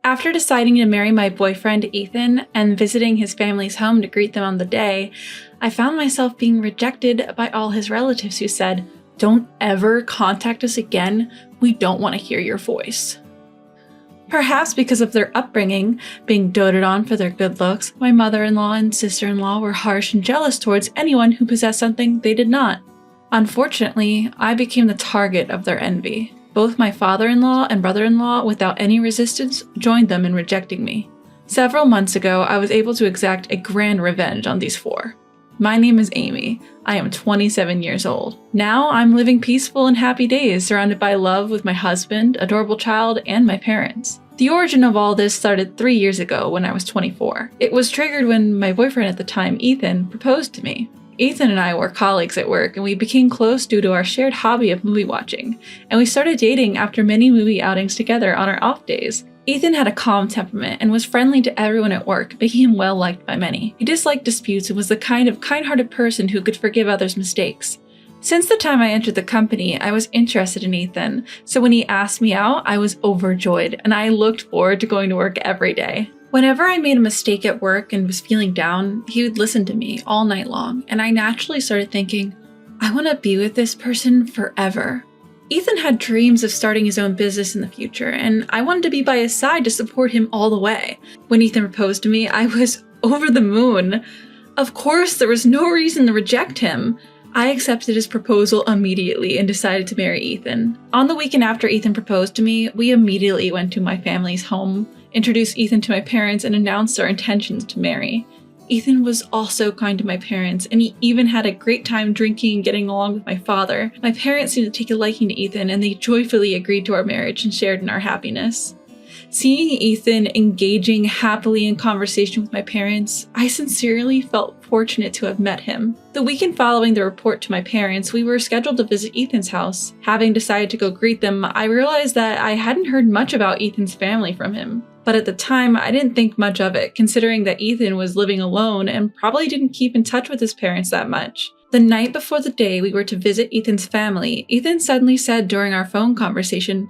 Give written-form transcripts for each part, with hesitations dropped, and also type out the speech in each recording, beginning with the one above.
After deciding to marry my boyfriend Ethan and visiting his family's home to greet them on the day, I found myself being rejected by all his relatives who said, "Don't ever contact us again, we don't want to hear your voice." Perhaps because of their upbringing, being doted on for their good looks, my mother-in-law and sister-in-law were harsh and jealous towards anyone who possessed something they did not. Unfortunately, I became the target of their envy. Both my father-in-law and brother-in-law, without any resistance, joined them in rejecting me. Several months ago, I was able to exact a grand revenge on these four. My name is Amy. I am 27 years old. Now I'm living peaceful and happy days surrounded by love with my husband, adorable child, and my parents. The origin of all this started 3 years ago when I was 24. It was triggered when my boyfriend at the time, Ethan, proposed to me. Ethan and I were colleagues at work, and we became close due to our shared hobby of movie watching, and we started dating after many movie outings together on our off days. Ethan had a calm temperament and was friendly to everyone at work, making him well liked by many. He disliked disputes and was the kind of kind-hearted person who could forgive others' mistakes. Since the time I entered the company, I was interested in Ethan, so when he asked me out, I was overjoyed, and I looked forward to going to work every day. Whenever I made a mistake at work and was feeling down, he would listen to me all night long, and I naturally started thinking, I want to be with this person forever. Ethan had dreams of starting his own business in the future, and I wanted to be by his side to support him all the way. When Ethan proposed to me, I was over the moon. Of course, there was no reason to reject him. I accepted his proposal immediately and decided to marry Ethan. On the weekend after Ethan proposed to me, we immediately went to my family's home, introduced Ethan to my parents, and announced our intentions to marry. Ethan was also kind to my parents, and he even had a great time drinking and getting along with my father. My parents seemed to take a liking to Ethan, and they joyfully agreed to our marriage and shared in our happiness. Seeing Ethan engaging happily in conversation with my parents, I sincerely felt fortunate to have met him. The weekend following the report to my parents, we were scheduled to visit Ethan's house. Having decided to go greet them, I realized that I hadn't heard much about Ethan's family from him. But at the time, I didn't think much of it, considering that Ethan was living alone and probably didn't keep in touch with his parents that much. The night before the day we were to visit Ethan's family, Ethan suddenly said during our phone conversation,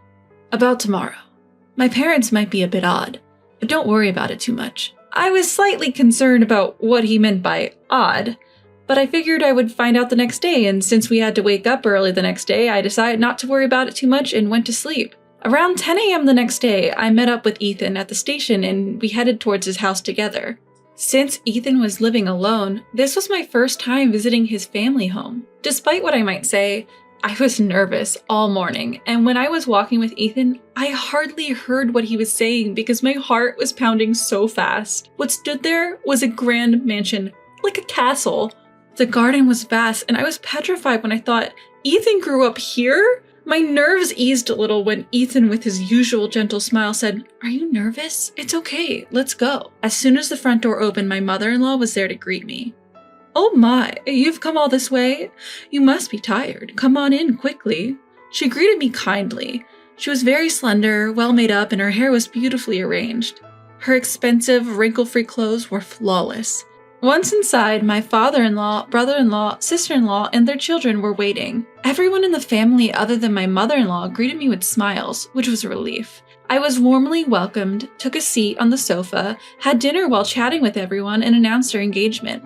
"About tomorrow. My parents might be a bit odd, but don't worry about it too much." I was slightly concerned about what he meant by odd, but I figured I would find out the next day, and since we had to wake up early the next day, I decided not to worry about it too much and went to sleep. Around 10 a.m. the next day, I met up with Ethan at the station and we headed towards his house together. Since Ethan was living alone, this was my first time visiting his family home. Despite what I might say, I was nervous all morning, and when I was walking with Ethan, I hardly heard what he was saying because my heart was pounding so fast. What stood there was a grand mansion, like a castle. The garden was vast, and I was petrified when I thought, Ethan grew up here? My nerves eased a little when Ethan, with his usual gentle smile, said, "Are you nervous? It's okay, let's go." As soon as the front door opened, my mother-in-law was there to greet me. "Oh my, you've come all this way? You must be tired. Come on in quickly." She greeted me kindly. She was very slender, well made up, and her hair was beautifully arranged. Her expensive, wrinkle-free clothes were flawless. Once inside, my father-in-law, brother-in-law, sister-in-law, and their children were waiting. Everyone in the family other than my mother-in-law greeted me with smiles, which was a relief. I was warmly welcomed, took a seat on the sofa, had dinner while chatting with everyone, and announced our engagement.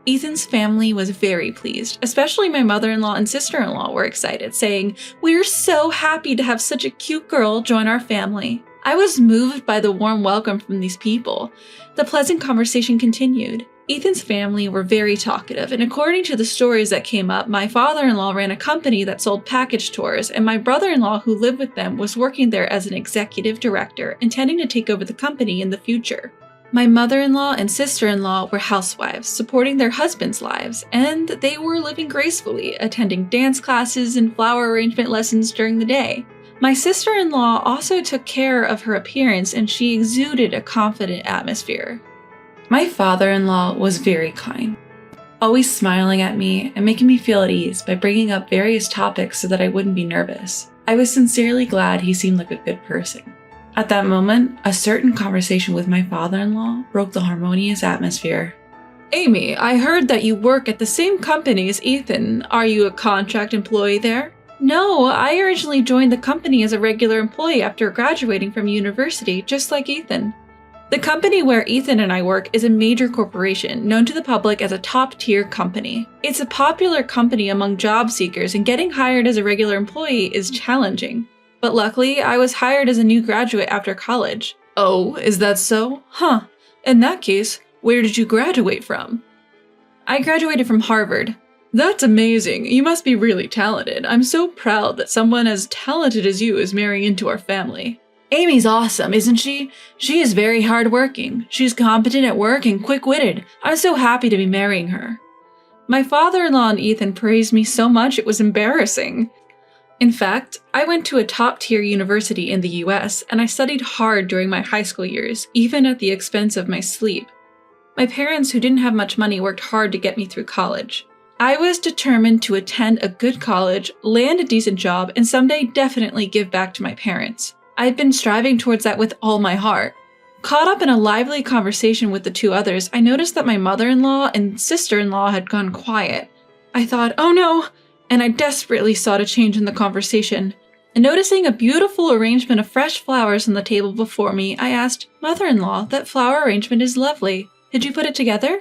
Ethan's family was very pleased, especially my mother-in-law and sister-in-law were excited, saying, "We're so happy to have such a cute girl join our family." I was moved by the warm welcome from these people. The pleasant conversation continued. Ethan's family were very talkative, and according to the stories that came up, my father-in-law ran a company that sold package tours, and my brother-in-law who lived with them was working there as an executive director, intending to take over the company in the future. My mother-in-law and sister-in-law were housewives, supporting their husbands' lives, and they were living gracefully, attending dance classes and flower arrangement lessons during the day. My sister-in-law also took care of her appearance, and she exuded a confident atmosphere. My father-in-law was very kind, always smiling at me and making me feel at ease by bringing up various topics so that I wouldn't be nervous. I was sincerely glad he seemed like a good person. At that moment, a certain conversation with my father-in-law broke the harmonious atmosphere. "Amy, I heard that you work at the same company as Ethan. Are you a contract employee there?" No, I originally joined the company as a regular employee after graduating from university, just like Ethan. The company where Ethan and I work is a major corporation, known to the public as a top-tier company. It's a popular company among job seekers, and getting hired as a regular employee is challenging. But luckily, I was hired as a new graduate after college. Oh, is that so? Huh. In that case, where did you graduate from? I graduated from Harvard. That's amazing. You must be really talented. I'm so proud that someone as talented as you is marrying into our family. Amy's awesome, isn't she? She is very hardworking. She's competent at work and quick-witted. I'm so happy to be marrying her. My father-in-law and Ethan praised me so much it was embarrassing. In fact, I went to a top-tier university in the US, and I studied hard during my high school years, even at the expense of my sleep. My parents, who didn't have much money, worked hard to get me through college. I was determined to attend a good college, land a decent job, and someday definitely give back to my parents. I'd been striving towards that with all my heart. Caught up in a lively conversation with the two others, I noticed that my mother-in-law and sister-in-law had gone quiet. I thought, oh no, and I desperately sought a change in the conversation. And noticing a beautiful arrangement of fresh flowers on the table before me, I asked, "Mother-in-law, that flower arrangement is lovely. Did you put it together?"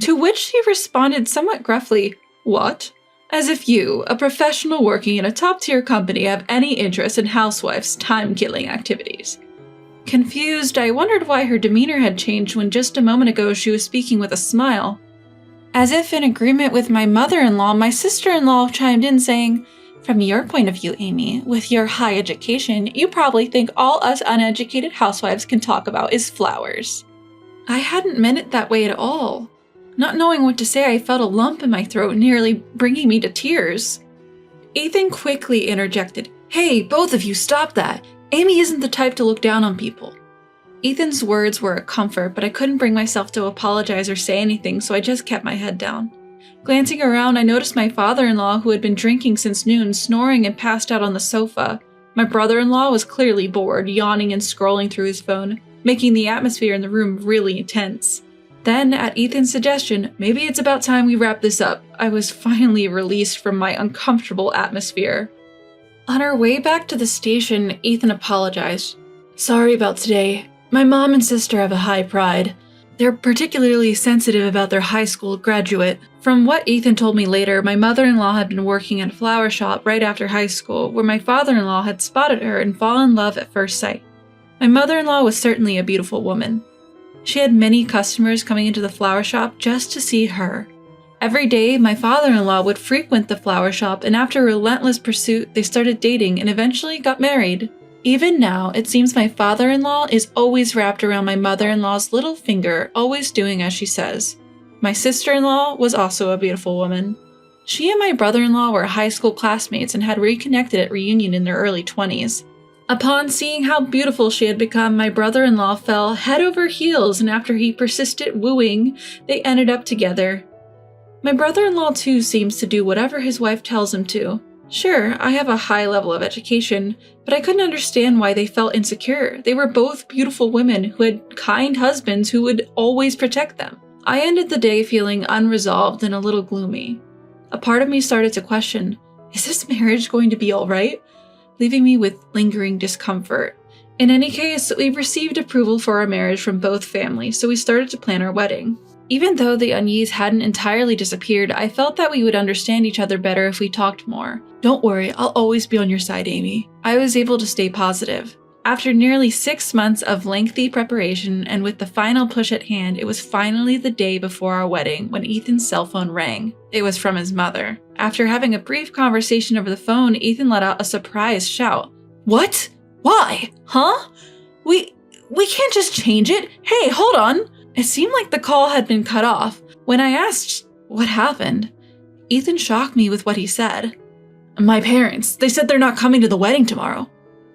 To which she responded somewhat gruffly, "What? As if you, a professional working in a top-tier company, have any interest in housewives' time-killing activities." Confused, I wondered why her demeanor had changed when just a moment ago she was speaking with a smile. As if in agreement with my mother-in-law, my sister-in-law chimed in saying, "From your point of view, Amy, with your high education, you probably think all us uneducated housewives can talk about is flowers." I hadn't meant it that way at all. Not knowing what to say, I felt a lump in my throat, nearly bringing me to tears. Ethan quickly interjected, "Hey, both of you, stop that. Amy isn't the type to look down on people." Ethan's words were a comfort, but I couldn't bring myself to apologize or say anything, so I just kept my head down. Glancing around, I noticed my father-in-law, who had been drinking since noon, snoring and passed out on the sofa. My brother-in-law was clearly bored, yawning and scrolling through his phone, making the atmosphere in the room really tense. Then, at Ethan's suggestion, "Maybe it's about time we wrap this up," I was finally released from my uncomfortable atmosphere. On our way back to the station, Ethan apologized. "Sorry about today. My mom and sister have a high pride. They're particularly sensitive about their high school graduate." From what Ethan told me later, my mother-in-law had been working at a flower shop right after high school, where my father-in-law had spotted her and fallen in love at first sight. My mother-in-law was certainly a beautiful woman. She had many customers coming into the flower shop just to see her. Every day, my father-in-law would frequent the flower shop, and after a relentless pursuit, they started dating and eventually got married. Even now, it seems my father-in-law is always wrapped around my mother-in-law's little finger, always doing as she says. My sister-in-law was also a beautiful woman. She and my brother-in-law were high school classmates and had reconnected at reunion in their early 20s. Upon seeing how beautiful she had become, my brother-in-law fell head over heels, and after he persisted wooing, they ended up together. My brother-in-law too seems to do whatever his wife tells him to. Sure, I have a high level of education, but I couldn't understand why they felt insecure. They were both beautiful women who had kind husbands who would always protect them. I ended the day feeling unresolved and a little gloomy. A part of me started to question, is this marriage going to be alright? Leaving me with lingering discomfort. In any case, we received approval for our marriage from both families, so we started to plan our wedding. Even though the unease hadn't entirely disappeared, I felt that we would understand each other better if we talked more. "Don't worry, I'll always be on your side, Amy." I was able to stay positive. After nearly 6 months of lengthy preparation and with the final push at hand, it was finally the day before our wedding when Ethan's cell phone rang. It was from his mother. After having a brief conversation over the phone, Ethan let out a surprised shout. "What? Why? Huh? We can't just change it. Hey, hold on." It seemed like the call had been cut off. When I asked what happened, Ethan shocked me with what he said. "My parents, they said they're not coming to the wedding tomorrow."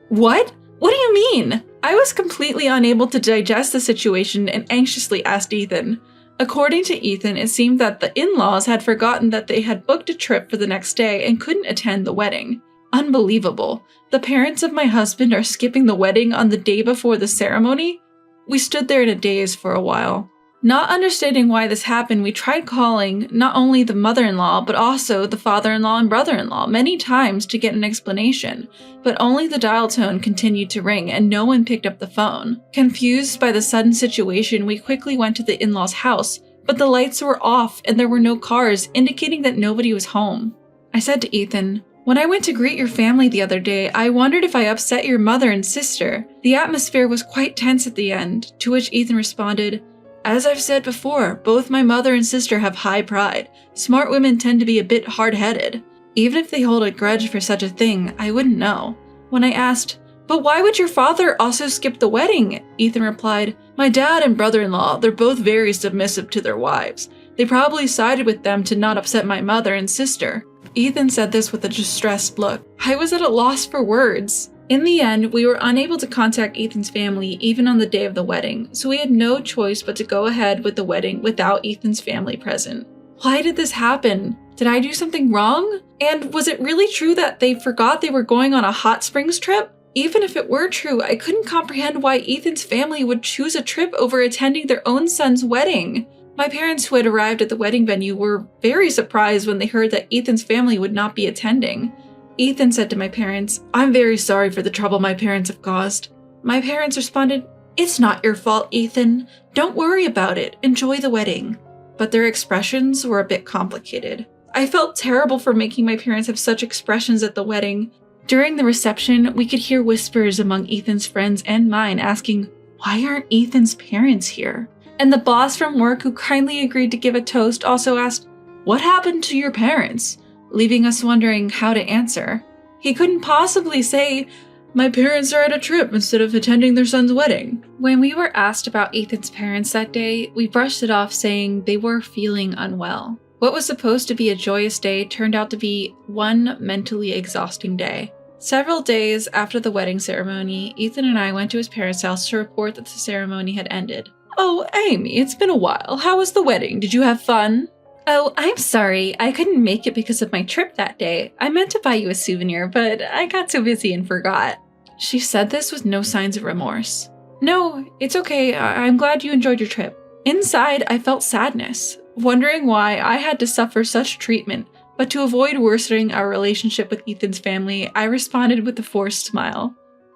"What? What do you mean?" I was completely unable to digest the situation and anxiously asked Ethan. According to Ethan, it seemed that the in-laws had forgotten that they had booked a trip for the next day and couldn't attend the wedding. Unbelievable. The parents of my husband are skipping the wedding on the day before the ceremony? We stood there in a daze for a while. Not understanding why this happened, we tried calling not only the mother-in-law, but also the father-in-law and brother-in-law many times to get an explanation, but only the dial tone continued to ring and no one picked up the phone. Confused by the sudden situation, we quickly went to the in-laws' house, but the lights were off and there were no cars, indicating that nobody was home. I said to Ethan, "When I went to greet your family the other day, I wondered if I upset your mother and sister." The atmosphere was quite tense at the end, to which Ethan responded, "As I've said before, both my mother and sister have high pride. Smart women tend to be a bit hard-headed. Even if they hold a grudge for such a thing, I wouldn't know." When I asked, "But why would your father also skip the wedding?" Ethan replied, "My dad and brother-in-law, they're both very submissive to their wives. They probably sided with them to not upset my mother and sister." Ethan said this with a distressed look. I was at a loss for words. In the end, we were unable to contact Ethan's family even on the day of the wedding, so we had no choice but to go ahead with the wedding without Ethan's family present. Why did this happen? Did I do something wrong? And was it really true that they forgot they were going on a hot springs trip? Even if it were true, I couldn't comprehend why Ethan's family would choose a trip over attending their own son's wedding. My parents, who had arrived at the wedding venue, were very surprised when they heard that Ethan's family would not be attending. Ethan said to my parents, "I'm very sorry for the trouble my parents have caused." My parents responded, "It's not your fault, Ethan. Don't worry about it. Enjoy the wedding." But their expressions were a bit complicated. I felt terrible for making my parents have such expressions at the wedding. During the reception, we could hear whispers among Ethan's friends and mine asking, "Why aren't Ethan's parents here?" And the boss from work, who kindly agreed to give a toast, also asked, "What happened to your parents?" leaving us wondering how to answer. He couldn't possibly say, "My parents are at a trip instead of attending their son's wedding." When we were asked about Ethan's parents that day, we brushed it off saying they were feeling unwell. What was supposed to be a joyous day turned out to be one mentally exhausting day. Several days after the wedding ceremony, Ethan and I went to his parents' house to report that the ceremony had ended. "Oh, Amy, it's been a while. How was the wedding? Did you have fun?" "Oh, I'm sorry. I couldn't make it because of my trip that day. I meant to buy you a souvenir, but I got so busy and forgot." She said this with no signs of remorse. "No, it's okay. I'm glad you enjoyed your trip." Inside, I felt sadness, wondering why I had to suffer such treatment, but to avoid worsening our relationship with Ethan's family, I responded with a forced smile.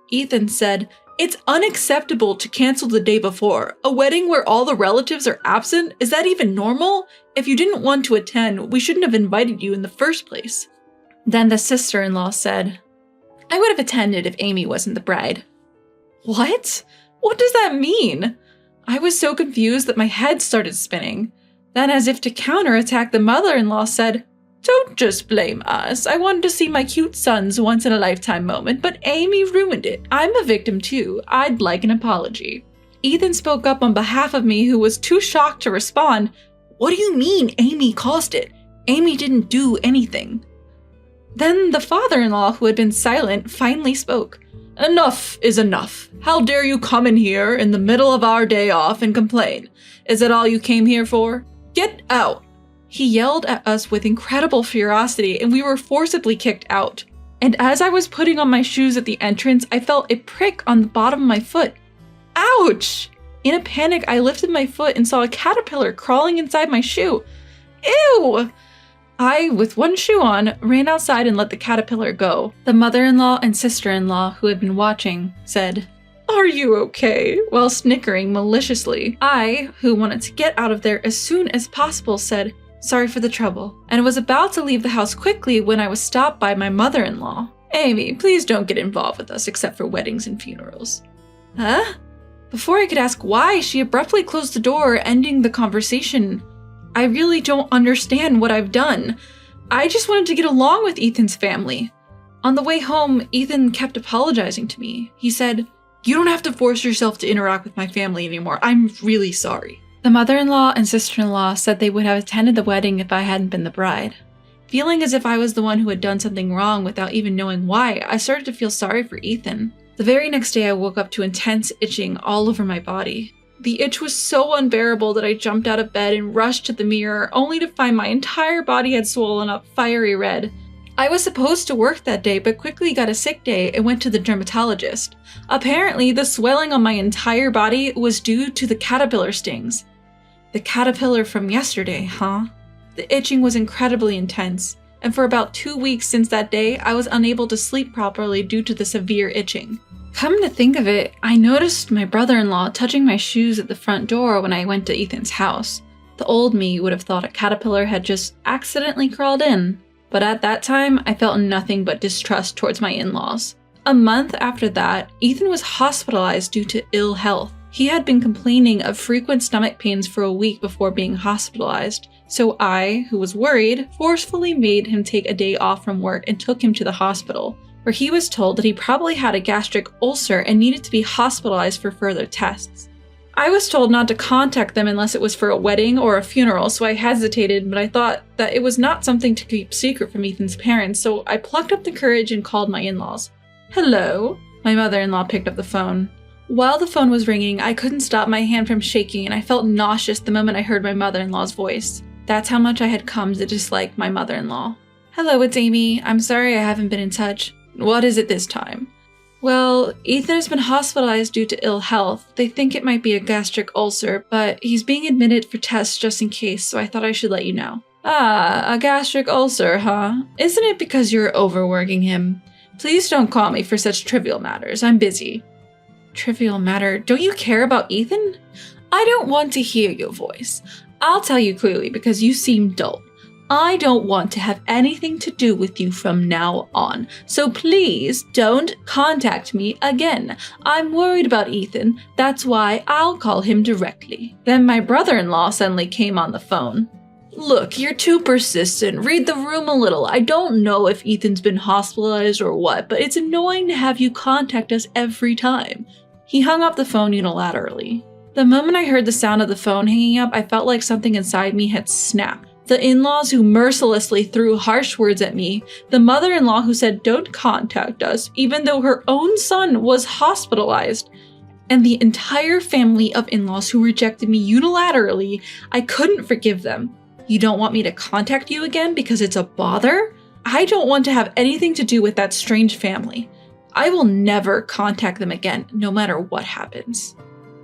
Ethan said, "It's unacceptable to cancel the day before. A wedding where all the relatives are absent? Is that even normal? If you didn't want to attend, we shouldn't have invited you in the first place." Then the sister-in-law said, "I would have attended if Amy wasn't the bride." What? What does that mean? I was so confused that my head started spinning. Then, as if to counterattack, the mother-in-law said, "Don't just blame us. I wanted to see my cute son's once-in-a-lifetime moment, but Amy ruined it. I'm a victim too. I'd like an apology." Ethan spoke up on behalf of me, who was too shocked to respond. "What do you mean Amy caused it? Amy didn't do anything." Then the father-in-law, who had been silent, finally spoke. "Enough is enough. How dare you come in here in the middle of our day off and complain? Is that all you came here for? Get out." He yelled at us with incredible ferocity, and we were forcibly kicked out. And as I was putting on my shoes at the entrance, I felt a prick on the bottom of my foot. Ouch! In a panic, I lifted my foot and saw a caterpillar crawling inside my shoe. Ew! I, with one shoe on, ran outside and let the caterpillar go. The mother-in-law and sister-in-law, who had been watching, said, "Are you okay?" while snickering maliciously. I, who wanted to get out of there as soon as possible, said, "Sorry for the trouble," and was about to leave the house quickly when I was stopped by my mother-in-law. "Amy, please don't get involved with us except for weddings and funerals." Huh? Before I could ask why, she abruptly closed the door, ending the conversation. I really don't understand what I've done. I just wanted to get along with Ethan's family. On the way home, Ethan kept apologizing to me. He said, "You don't have to force yourself to interact with my family anymore. I'm really sorry." The mother-in-law and sister-in-law said they would have attended the wedding if I hadn't been the bride. Feeling as if I was the one who had done something wrong without even knowing why, I started to feel sorry for Ethan. The very next day, I woke up to intense itching all over my body. The itch was so unbearable that I jumped out of bed and rushed to the mirror, only to find my entire body had swollen up fiery red. I was supposed to work that day, but quickly got a sick day and went to the dermatologist. Apparently, the swelling on my entire body was due to the caterpillar stings. The caterpillar from yesterday, huh? The itching was incredibly intense, and for about 2 weeks since that day, I was unable to sleep properly due to the severe itching. Come to think of it, I noticed my brother-in-law touching my shoes at the front door when I went to Ethan's house. The old me would have thought a caterpillar had just accidentally crawled in, but at that time, I felt nothing but distrust towards my in-laws. A month after that, Ethan was hospitalized due to ill health. He had been complaining of frequent stomach pains for a week before being hospitalized, so I, who was worried, forcefully made him take a day off from work and took him to the hospital, where he was told that he probably had a gastric ulcer and needed to be hospitalized for further tests. I was told not to contact them unless it was for a wedding or a funeral, so I hesitated, but I thought that it was not something to keep secret from Ethan's parents, so I plucked up the courage and called my in-laws. Hello? My mother-in-law picked up the phone. While the phone was ringing, I couldn't stop my hand from shaking, and I felt nauseous the moment I heard my mother-in-law's voice. That's how much I had come to dislike my mother-in-law. Hello, it's Amy. I'm sorry I haven't been in touch. What is it this time? Well, Ethan has been hospitalized due to ill health. They think it might be a gastric ulcer, but he's being admitted for tests just in case, so I thought I should let you know. Ah, a gastric ulcer, huh? Isn't it because you're overworking him? Please don't call me for such trivial matters. I'm busy. Trivial matter? Don't you care about Ethan? I don't want to hear your voice. I'll tell you clearly because you seem dull. I don't want to have anything to do with you from now on, so please don't contact me again. I'm worried about Ethan, that's why I'll call him directly. Then my brother-in-law suddenly came on the phone. Look, you're too persistent. Read the room a little. I don't know if Ethan's been hospitalized or what, but it's annoying to have you contact us every time. He hung up the phone unilaterally. The moment I heard the sound of the phone hanging up, I felt like something inside me had snapped. The in-laws who mercilessly threw harsh words at me, the mother-in-law who said don't contact us even though her own son was hospitalized, and the entire family of in-laws who rejected me unilaterally, I couldn't forgive them. You don't want me to contact you again because it's a bother? I don't want to have anything to do with that strange family. I will never contact them again, no matter what happens.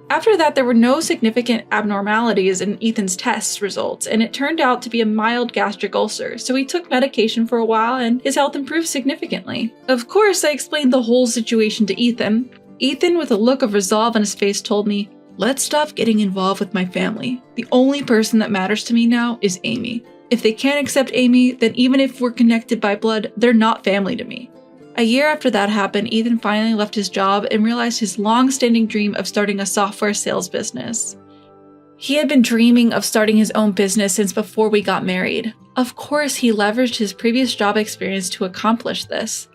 After that, there were no significant abnormalities in Ethan's test results, and it turned out to be a mild gastric ulcer, so he took medication for a while and his health improved significantly. Of course, I explained the whole situation to Ethan. Ethan, with a look of resolve on his face, told me, "Let's stop getting involved with my family. The only person that matters to me now is Amy. If they can't accept Amy, then even if we're connected by blood, they're not family to me." A year after that happened, Ethan finally left his job and realized his long-standing dream of starting a software sales business. He had been dreaming of starting his own business since before we got married. Of course, he leveraged his previous job experience to accomplish this.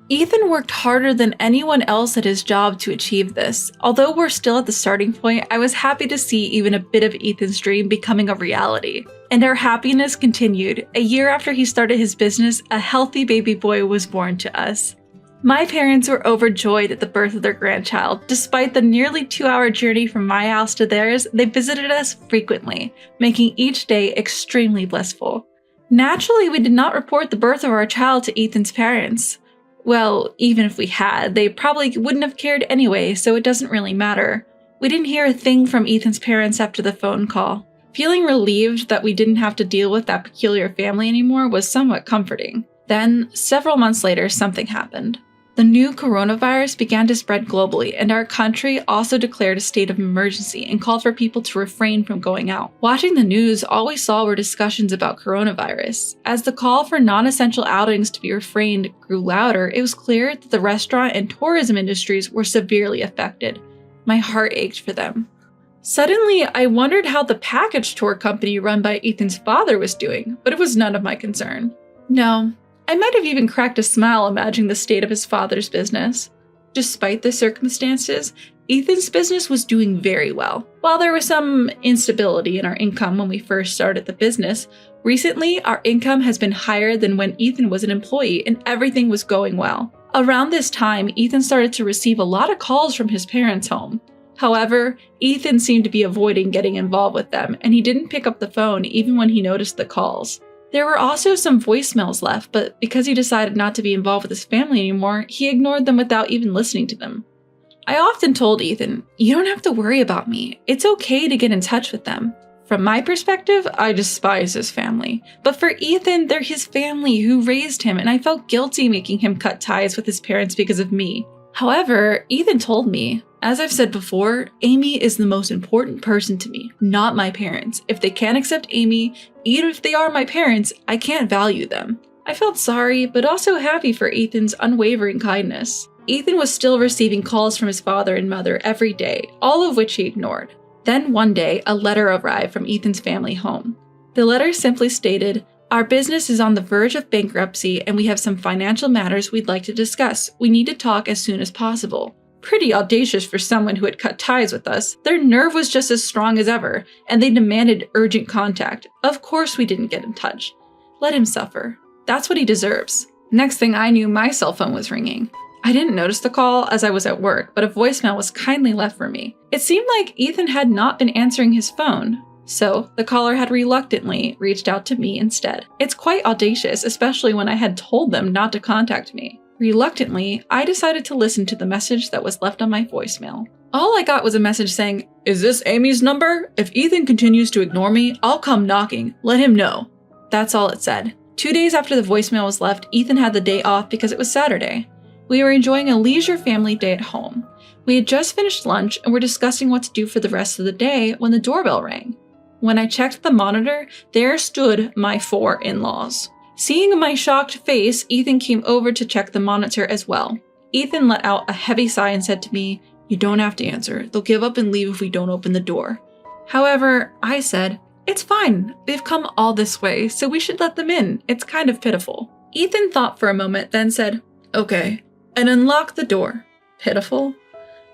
Ethan worked harder than anyone else at his job to achieve this. Although we're still at the starting point, I was happy to see even a bit of Ethan's dream becoming a reality. And our happiness continued. A year after he started his business, a healthy baby boy was born to us. My parents were overjoyed at the birth of their grandchild. Despite the nearly 2-hour journey from my house to theirs, they visited us frequently, making each day extremely blissful. Naturally, we did not report the birth of our child to Ethan's parents. Well, even if we had, they probably wouldn't have cared anyway, so it doesn't really matter. We didn't hear a thing from Ethan's parents after the phone call. Feeling relieved that we didn't have to deal with that peculiar family anymore was somewhat comforting. Then, several months later, something happened. The new coronavirus began to spread globally, and our country also declared a state of emergency and called for people to refrain from going out. Watching the news, all we saw were discussions about coronavirus. As the call for non-essential outings to be refrained grew louder, it was clear that the restaurant and tourism industries were severely affected. My heart ached for them. Suddenly, I wondered how the package tour company run by Ethan's father was doing, but it was none of my concern. No. I might have even cracked a smile imagining the state of his father's business. Despite the circumstances, Ethan's business was doing very well. While there was some instability in our income when we first started the business, recently our income has been higher than when Ethan was an employee and everything was going well. Around this time, Ethan started to receive a lot of calls from his parents' home. However, Ethan seemed to be avoiding getting involved with them, and he didn't pick up the phone even when he noticed the calls. There were also some voicemails left, but because he decided not to be involved with his family anymore, he ignored them without even listening to them. I often told Ethan, "You don't have to worry about me. It's okay to get in touch with them. From my perspective, I despise his family. But for Ethan, they're his family who raised him, and I felt guilty making him cut ties with his parents because of me. However, Ethan told me, as I've said before, Amy is the most important person to me, not my parents. If they can't accept Amy, even if they are my parents, I can't value them. I felt sorry, but also happy for Ethan's unwavering kindness. Ethan was still receiving calls from his father and mother every day, all of which he ignored. Then one day, a letter arrived from Ethan's family home. The letter simply stated, "Our business is on the verge of bankruptcy and we have some financial matters we'd like to discuss. We need to talk as soon as possible." Pretty audacious for someone who had cut ties with us. Their nerve was just as strong as ever, and they demanded urgent contact. Of course we didn't get in touch. Let him suffer. That's what he deserves. Next thing I knew, my cell phone was ringing. I didn't notice the call as I was at work, but a voicemail was kindly left for me. It seemed like Ethan had not been answering his phone, so the caller had reluctantly reached out to me instead. It's quite audacious, especially when I had told them not to contact me. Reluctantly, I decided to listen to the message that was left on my voicemail. All I got was a message saying, "Is this Amy's number? If Ethan continues to ignore me, I'll come knocking. Let him know." That's all it said. 2 days after the voicemail was left, Ethan had the day off because it was Saturday. We were enjoying a leisure family day at home. We had just finished lunch and were discussing what to do for the rest of the day when the doorbell rang. When I checked the monitor, there stood my 4 in-laws. Seeing my shocked face, Ethan came over to check the monitor as well. Ethan let out a heavy sigh and said to me, "You don't have to answer. They'll give up and leave if we don't open the door." However, I said, "It's fine. They've come all this way, so we should let them in. It's kind of pitiful." Ethan thought for a moment, then said, "Okay," and unlocked the door. Pitiful?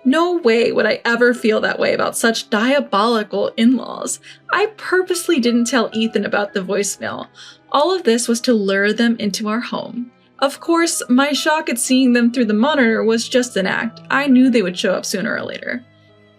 No way would I ever feel that way about such diabolical in-laws. I purposely didn't tell Ethan about the voicemail. All of this was to lure them into our home. Of course, my shock at seeing them through the monitor was just an act. I knew they would show up sooner or later.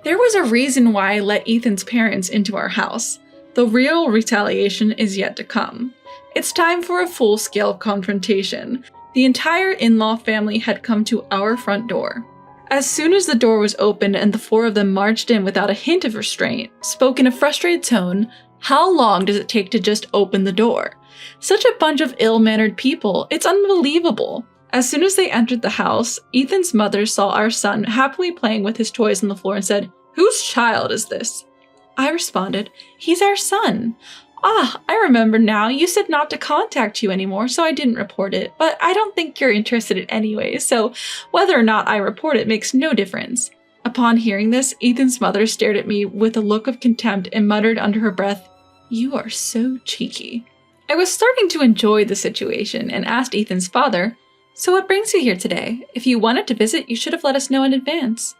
There was a reason why I let Ethan's parents into our house. The real retaliation is yet to come. It's time for a full-scale confrontation. The entire in-law family had come to our front door. As soon as the door was opened and the 4 of them marched in without a hint of restraint, spoke in a frustrated tone, "How long does it take to just open the door?" Such a bunch of ill-mannered people, it's unbelievable. As soon as they entered the house, Ethan's mother saw our son happily playing with his toys on the floor and said, "Whose child is this?" I responded, "He's our son." "Ah, I remember now. You said not to contact you anymore, so I didn't report it. But I don't think you're interested in anyway, so whether or not I report it makes no difference." Upon hearing this, Ethan's mother stared at me with a look of contempt and muttered under her breath, "You are so cheeky." I was starting to enjoy the situation and asked Ethan's father, "So what brings you here today? If you wanted to visit, you should have let us know in advance."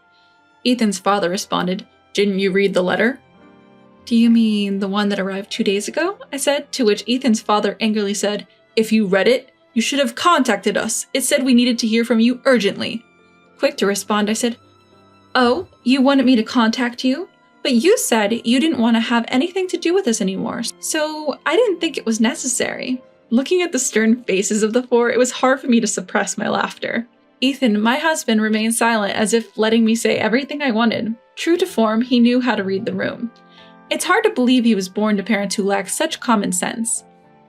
Ethan's father responded, "Didn't you read the letter?" "Do you mean the one that arrived 2 days ago?" I said, to which Ethan's father angrily said, "If you read it, you should have contacted us. It said we needed to hear from you urgently." Quick to respond, I said, "Oh, you wanted me to contact you? But you said you didn't want to have anything to do with us anymore, so I didn't think it was necessary." Looking at the stern faces of the 4, it was hard for me to suppress my laughter. Ethan, my husband, remained silent as if letting me say everything I wanted. True to form, he knew how to read the room. It's hard to believe he was born to parents who lacked such common sense.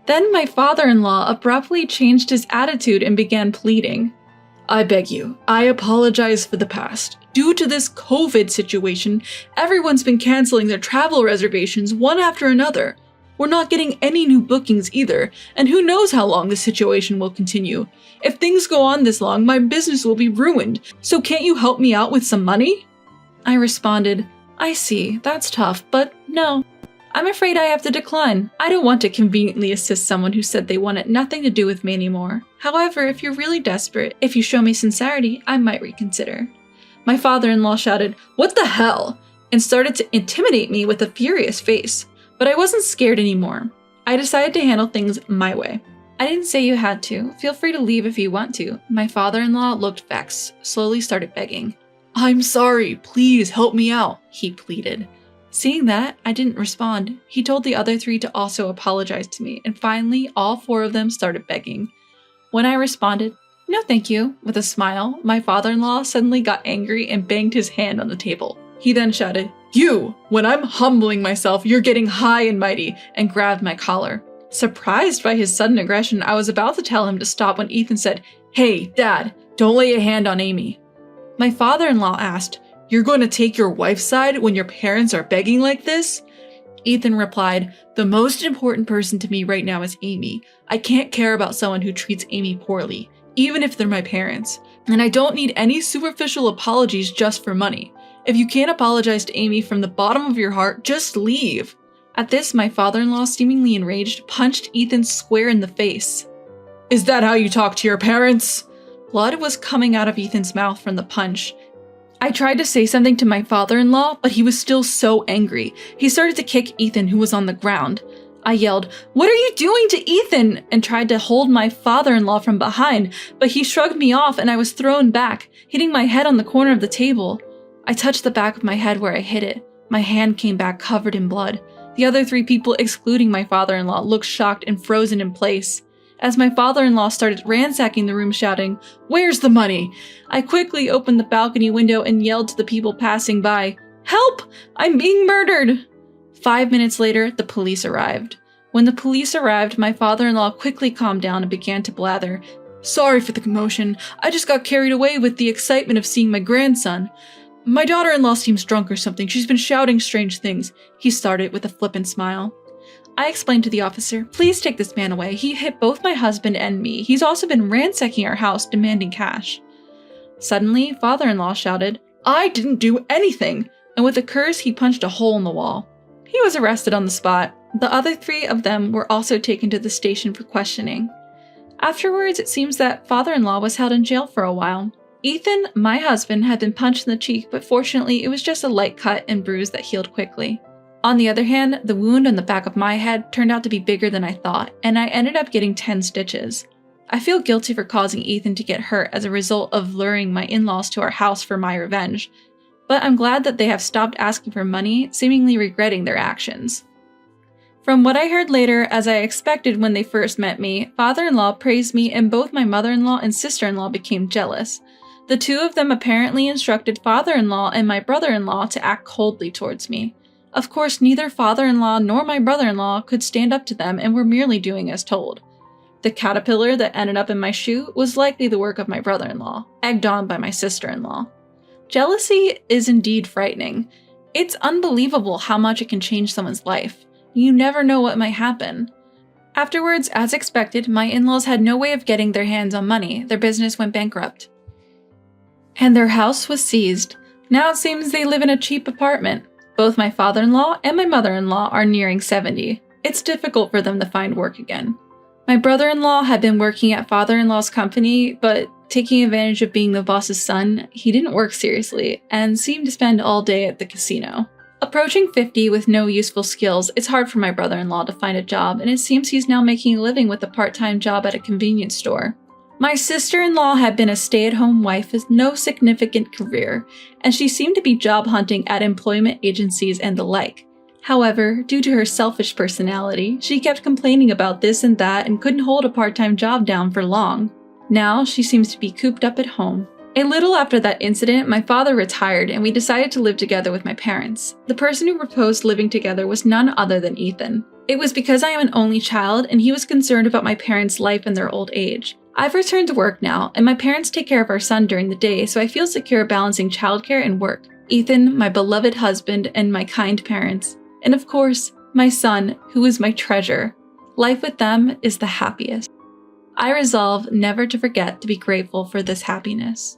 Then my father-in-law abruptly changed his attitude and began pleading. "I beg you, I apologize for the past. Due to this COVID situation, everyone's been canceling their travel reservations one after another. We're not getting any new bookings either, and who knows how long this situation will continue. If things go on this long, my business will be ruined, so can't you help me out with some money?" I responded, "I see, that's tough, but no. I'm afraid I have to decline. I don't want to conveniently assist someone who said they wanted nothing to do with me anymore. However, if you're really desperate, if you show me sincerity, I might reconsider." My father-in-law shouted, "What the hell?" and started to intimidate me with a furious face. But I wasn't scared anymore. I decided to handle things my way. "I didn't say you had to. Feel free to leave if you want to." My father-in-law looked vexed, slowly started begging. "I'm sorry, please help me out," he pleaded. Seeing that, I didn't respond. He told the other 3 to also apologize to me, and finally, all 4 of them started begging. When I responded, "No thank you," with a smile, my father-in-law suddenly got angry and banged his hand on the table. He then shouted, "You! When I'm humbling myself, you're getting high and mighty," and grabbed my collar. Surprised by his sudden aggression, I was about to tell him to stop when Ethan said, "Hey, Dad, don't lay a hand on Amy." My father-in-law asked, "You're going to take your wife's side when your parents are begging like this?" Ethan replied, "The most important person to me right now is Amy. I can't care about someone who treats Amy poorly, even if they're my parents. And I don't need any superficial apologies just for money. If you can't apologize to Amy from the bottom of your heart, just leave." At this, my father-in-law, seemingly enraged, punched Ethan square in the face. "Is that how you talk to your parents?" Blood was coming out of Ethan's mouth from the punch. I tried to say something to my father-in-law, but he was still so angry. He started to kick Ethan, who was on the ground. I yelled, "What are you doing to Ethan?" and tried to hold my father-in-law from behind, but he shrugged me off and I was thrown back, hitting my head on the corner of the table. I touched the back of my head where I hit it. My hand came back covered in blood. The other 3 people, excluding my father-in-law, looked shocked and frozen in place. As my father-in-law started ransacking the room shouting, "Where's the money?" I quickly opened the balcony window and yelled to the people passing by, "Help! I'm being murdered!" 5 minutes later, the police arrived. When the police arrived, my father-in-law quickly calmed down and began to blather, "Sorry for the commotion. I just got carried away with the excitement of seeing my grandson. My daughter-in-law seems drunk or something. She's been shouting strange things," he started with a flippant smile. I explained to the officer, "Please take this man away. He hit both my husband and me. He's also been ransacking our house, demanding cash." Suddenly, father-in-law shouted, "I didn't do anything!" And with a curse, he punched a hole in the wall. He was arrested on the spot. The other 3 of them were also taken to the station for questioning. Afterwards, it seems that father-in-law was held in jail for a while. Ethan, my husband, had been punched in the cheek, but fortunately, it was just a light cut and bruise that healed quickly. On the other hand, the wound on the back of my head turned out to be bigger than I thought, and I ended up getting 10 stitches. I feel guilty for causing Ethan to get hurt as a result of luring my in-laws to our house for my revenge, but I'm glad that they have stopped asking for money, seemingly regretting their actions. From what I heard later, as I expected when they first met me, father-in-law praised me and both my mother-in-law and sister-in-law became jealous. The 2 of them apparently instructed father-in-law and my brother-in-law to act coldly towards me. Of course, neither father-in-law nor my brother-in-law could stand up to them and were merely doing as told. The caterpillar that ended up in my shoe was likely the work of my brother-in-law, egged on by my sister-in-law. Jealousy is indeed frightening. It's unbelievable how much it can change someone's life. You never know what might happen. Afterwards, as expected, my in-laws had no way of getting their hands on money. Their business went bankrupt. And their house was seized. Now it seems they live in a cheap apartment. Both my father-in-law and my mother-in-law are nearing 70. It's difficult for them to find work again. My brother-in-law had been working at father-in-law's company, but taking advantage of being the boss's son, he didn't work seriously and seemed to spend all day at the casino. Approaching 50 with no useful skills, it's hard for my brother-in-law to find a job, and it seems he's now making a living with a part-time job at a convenience store. My sister-in-law had been a stay-at-home wife with no significant career, and she seemed to be job hunting at employment agencies and the like. However, due to her selfish personality, she kept complaining about this and that and couldn't hold a part-time job down for long. Now, she seems to be cooped up at home. A little after that incident, my father retired and we decided to live together with my parents. The person who proposed living together was none other than Ethan. It was because I am an only child and he was concerned about my parents' life in their old age. I've returned to work now, and my parents take care of our son during the day, so I feel secure balancing childcare and work. Ethan, my beloved husband, and my kind parents. And of course, my son, who is my treasure. Life with them is the happiest. I resolve never to forget to be grateful for this happiness.